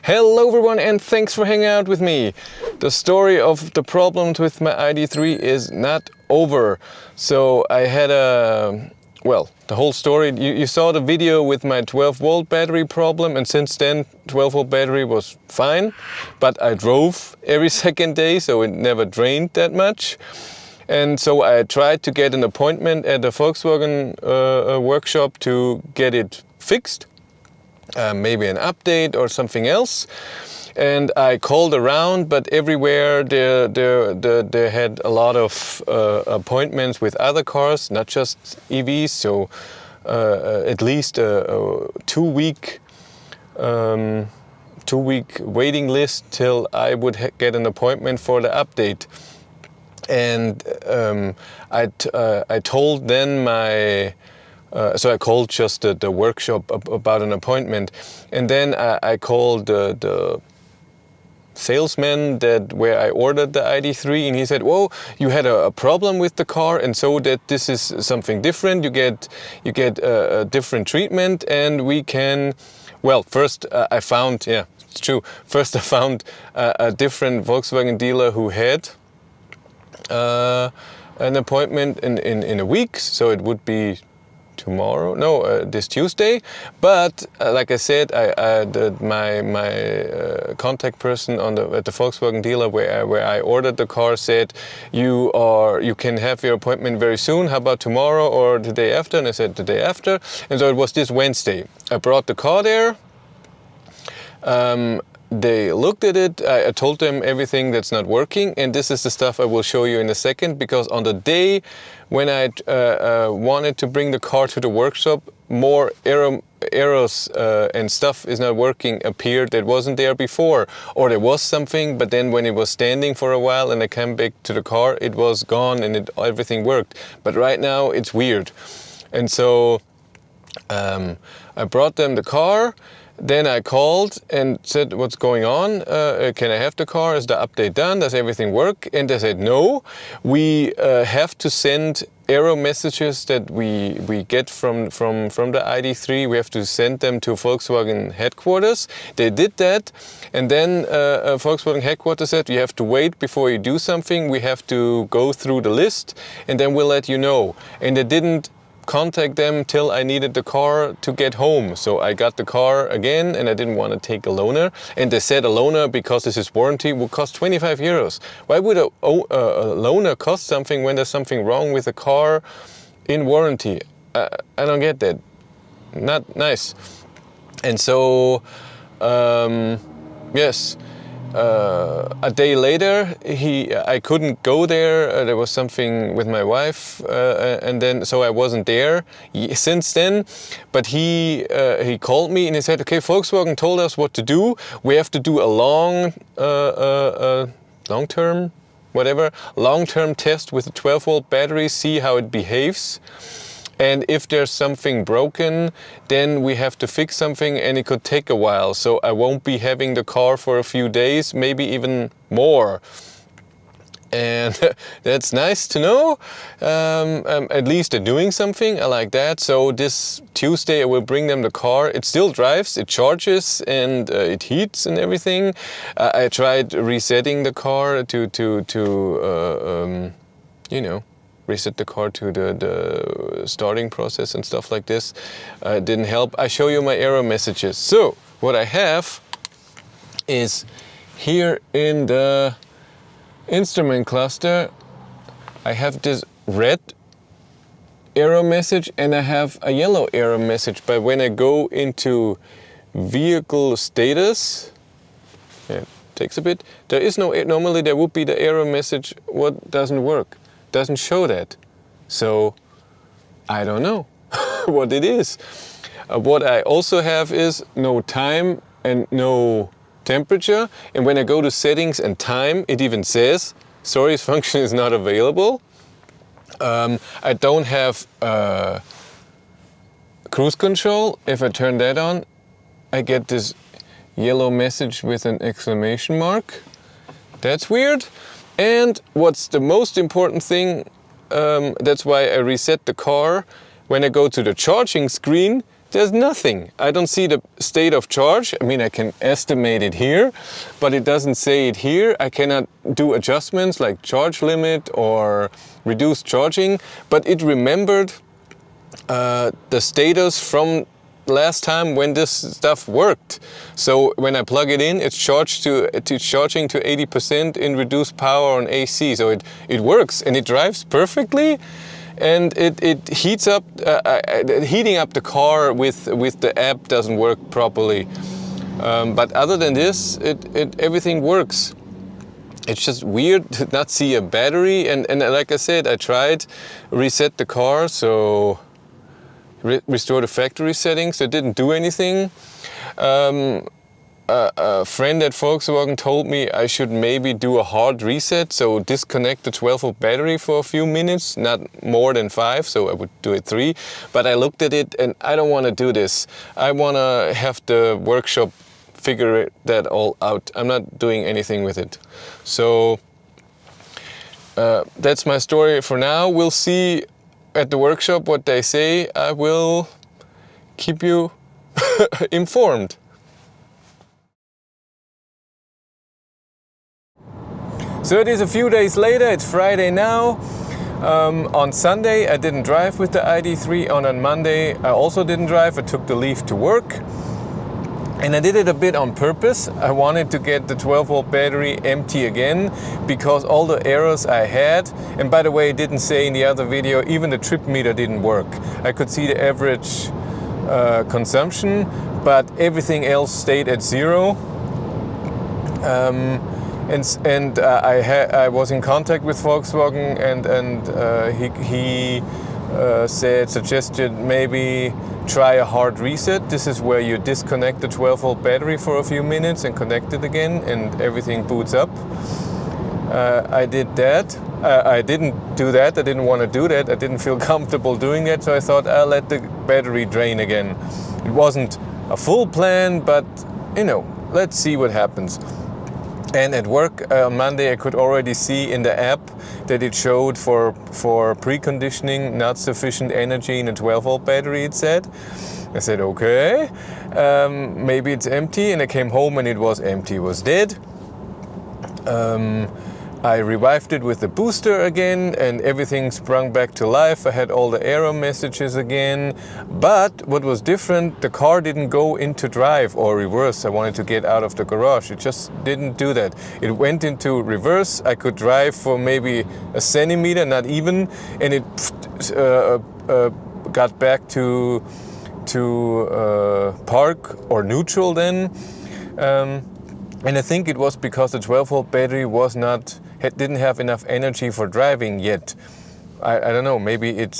Hello everyone and thanks for hanging out with me. The story of the problems with my Id.3 is not over. So I had the whole story, you saw the video with my 12-volt battery problem, and since then 12-volt battery was fine, but I drove every second day, so it never drained that much. And so I tried to get an appointment at the Volkswagen workshop to get it fixed. Maybe an update or something else. And I called around, but everywhere they had a lot of appointments with other cars, not just EVs. So at least a two-week waiting list till I would get an appointment for the update. And I told then my so I called just the workshop about an appointment, and then I called the salesman where I ordered the Id.3, and he said, "Whoa, you had a problem with the car, and so that this is something different. You get a different treatment, and we can." Well, first I found, yeah, it's true. First I found a different Volkswagen dealer who had an appointment in a week, so it would be this Tuesday. But like I said, my contact person at the Volkswagen dealer where I ordered the car said, you can have your appointment very soon. How about tomorrow or the day after? And I said the day after, and so it was this Wednesday. I brought the car there. They looked at it, I told them everything that's not working, and this is the stuff I will show you in a second, because on the day when I wanted to bring the car to the workshop, more errors and stuff is not working appeared that wasn't there before. Or there was something, but then when it was standing for a while and I came back to the car, it was gone and everything worked. But right now it's weird. And so I brought them the car. Then I called and said, what's going on? Can I have the car? Is the update done? Does everything work? And they said, no, we have to send error messages that we get from the Id.3. We have to send them to Volkswagen headquarters. They did that. And then Volkswagen headquarters said, you have to wait before you do something. We have to go through the list and then we'll let you know. And they didn't contact them till I needed the car to get home. So I got the car again, and I didn't want to take a loaner. And they said a loaner, because this is warranty, will cost 25 euros. Why would a loaner cost something when there's something wrong with the car in warranty? I don't get that. Not nice. And so, yes. A day later, I couldn't go there. There was something with my wife, and then so I wasn't there since then. But he called me and he said, "Okay, Volkswagen told us what to do. We have to do a long-term test with a 12-volt battery, see how it behaves. And if there's something broken, then we have to fix something, and it could take a while. So I won't be having the car for a few days, maybe even more." And that's nice to know. At least they're doing something. I like that. So this Tuesday I will bring them the car. It still drives, it charges, and it heats and everything. I tried resetting the car to reset the car to the starting process and stuff like this. Didn't help. I show you my error messages. So what I have is here in the instrument cluster, I have this red error message and I have a yellow error message. But when I go into vehicle status, it takes a bit, there is no, normally there would be the error message, what doesn't work. Doesn't show that. So I don't know what it is. What I also have is no time and no temperature. And when I go to settings and time, it even says, sorry, this function is not available. I don't have cruise control. If I turn that on, I get this yellow message with an exclamation mark. That's weird. And what's the most important thing, that's why I reset the car. When I go to the charging screen, there's nothing. I don't see the state of charge. I mean, I can estimate it here, but it doesn't say it here. I cannot do adjustments like charge limit or reduce charging, but it remembered the status from last time when this stuff worked. So when I plug it in, it's charging to 80% in reduced power on AC. So it works and it drives perfectly, and it heats up. Heating up the car with the app doesn't work properly. But other than this, everything works. It's just weird to not see a battery, and like I said, I tried reset the car, so restore the factory settings. It didn't do anything. A friend at Volkswagen told me I should maybe do a hard reset, so disconnect the 12-volt battery for a few minutes, not more than 5, so I would do it 3. But I looked at it and I don't want to do this. I want to have the workshop figure that all out. I'm not doing anything with it. So that's my story for now. We'll see at the workshop what they say. I will keep you informed. So it is a few days later, it's Friday now. On Sunday I didn't drive with the Id.3, on Monday I also didn't drive, I took the leave to work. And I did it a bit on purpose. I wanted to get the 12-volt battery empty again because all the errors I had, and by the way, it didn't say in the other video, even the trip meter didn't work. I could see the average consumption, but everything else stayed at 0. I was in contact with Volkswagen, and he suggested maybe try a hard reset. This is where you disconnect the 12-volt battery for a few minutes and connect it again, and everything boots up. I did that. I didn't do that. I didn't want to do that. I didn't feel comfortable doing that, so I thought I'll let the battery drain again. It wasn't a full plan, but let's see what happens. And at work on Monday I could already see in the app that it showed for preconditioning not sufficient energy in a 12-volt battery, it said. I said, okay, maybe it's empty, and I came home and it was empty, it was dead. I revived it with the booster again and everything sprung back to life. I had all the error messages again, but what was different, the car didn't go into drive or reverse. I wanted to get out of the garage. It just didn't do that. It went into reverse. I could drive for maybe a centimeter, not even, and it got back to park or neutral then. And I think it was because the 12-volt battery didn't have enough energy for driving yet. I don't know, maybe it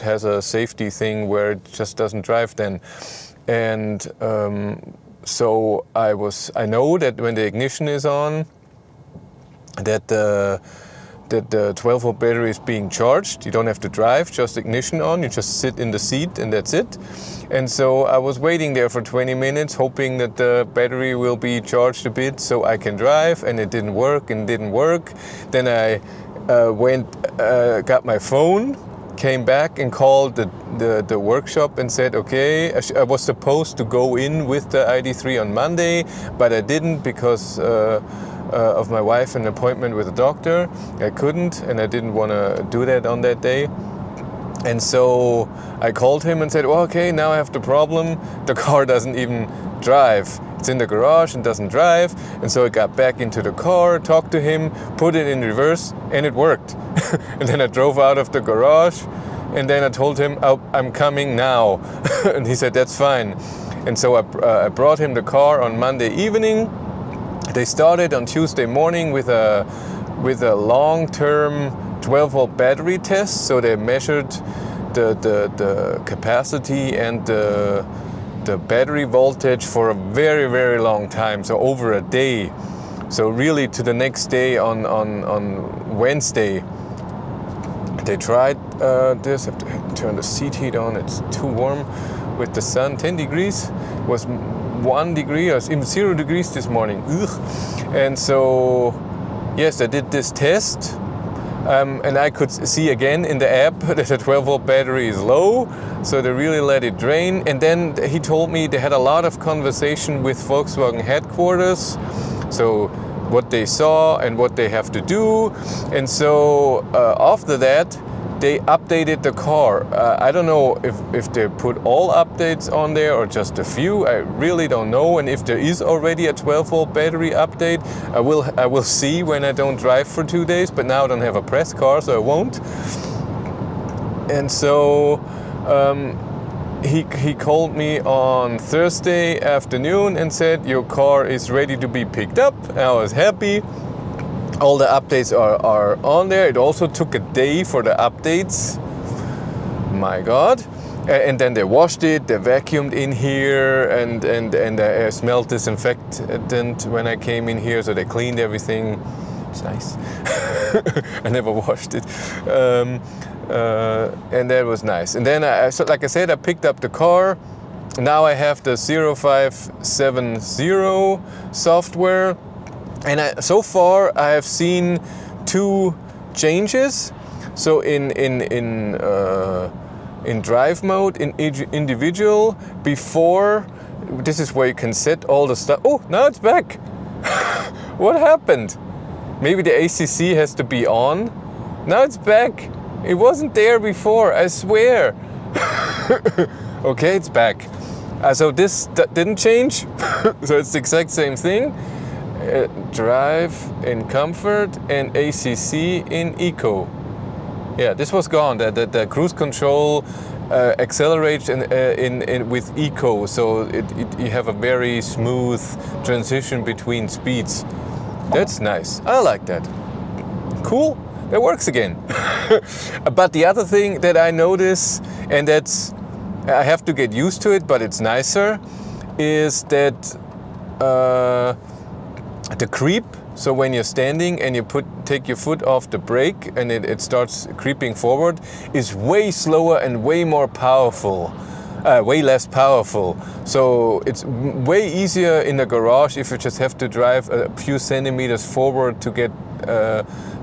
has a safety thing where it just doesn't drive then. And so I know that when the ignition is on, that the 12-volt battery is being charged. You don't have to drive, just ignition on, you just sit in the seat and that's it. And so I was waiting there for 20 minutes hoping that the battery will be charged a bit so I can drive, and it didn't work and didn't work. Then I got my phone, came back and called the workshop and said, okay, I was supposed to go in with the Id.3 on Monday, but I didn't because of my wife, an appointment with a doctor. I couldn't, and I didn't want to do that on that day. And so I called him and said, well, okay, now I have the problem. The car doesn't even drive. It's in the garage and doesn't drive. And so I got back into the car, talked to him, put it in reverse, and it worked. And then I drove out of the garage, and then I told him, oh, I'm coming now. And he said, that's fine. And so I brought him the car on Monday evening. They started on Tuesday morning with a long-term 12-volt battery test. So they measured the capacity and the battery voltage for a very, very long time, so over a day. So really to the next day on Wednesday, they tried this. I have to turn the seat heat on, it's too warm with the sun. 10 degrees, was 1 degree or even 0 degrees this morning. Ugh. And so yes, I did this test. And I could see again in the app that the 12-volt battery is low, so they really let it drain. And then he told me they had a lot of conversation with Volkswagen headquarters, so what they saw and what they have to do. And so after that, they updated the car. I don't know if they put all updates on there or just a few. I really don't know. And if there is already a 12-volt battery update, I will see when I don't drive for 2 days. But now I don't have a press car, so I won't. And so he called me on Thursday afternoon and said, your car is ready to be picked up. And I was happy. All the updates are on there. It also took a day for the updates. My God. And then they washed it, they vacuumed in here, and I smelled disinfectant when I came in here, so they cleaned everything. It's nice. I never washed it. And that was nice. And then, so like I said, I picked up the car. Now I have the 0570 software. And so far I have seen 2 changes. So in drive mode, in individual, before, this is where you can set all the stuff. Oh, now it's back. What happened? Maybe the ACC has to be on. Now it's back. It wasn't there before, I swear. Okay, it's back. So this didn't change. So it's the exact same thing. Drive in comfort and ACC in eco. Yeah, this was gone. The cruise control accelerates in with eco, so you have a very smooth transition between speeds. That's nice. I like that. Cool. That works again. But the other thing that I notice, and that's, I have to get used to it, but it's nicer, is that the creep, so when you're standing and you take your foot off the brake and it starts creeping forward, is way slower and way more powerful, way less powerful. So it's way easier in the garage if you just have to drive a few centimeters forward to get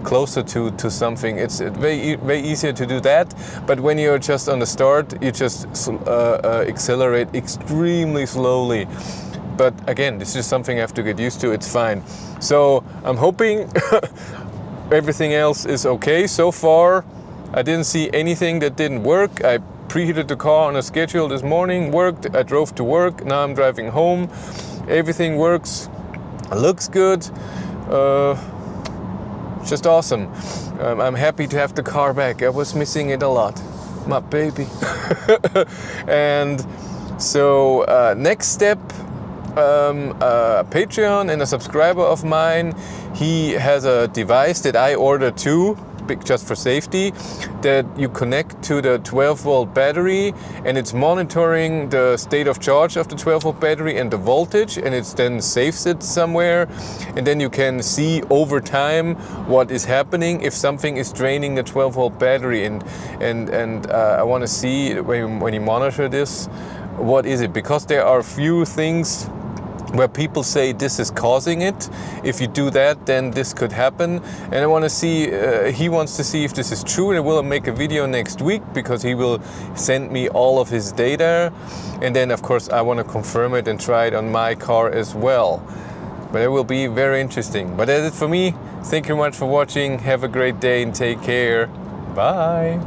closer to something. It's way easier to do that. But when you're just on the start, you just accelerate extremely slowly. But again, this is something I have to get used to. It's fine. So I'm hoping everything else is okay. So far, I didn't see anything that didn't work. I preheated the car on a schedule this morning, worked. I drove to work. Now I'm driving home. Everything works. Looks good. Just awesome. I'm happy to have the car back. I was missing it a lot. My baby. And so next step, a Patreon and a subscriber of mine, he has a device that I ordered too, just for safety, that you connect to the 12-volt battery, and it's monitoring the state of charge of the 12-volt battery and the voltage, and it then saves it somewhere, and then you can see over time what is happening if something is draining the 12-volt battery, and I want to see when you monitor this, what is it, because there are few things where people say this is causing it. If you do that, then this could happen. And I want to see, he wants to see if this is true, and I will make a video next week because he will send me all of his data. And then of course I want to confirm it and try it on my car as well. But it will be very interesting. But that's it for me. Thank you very much for watching. Have a great day and take care. Bye.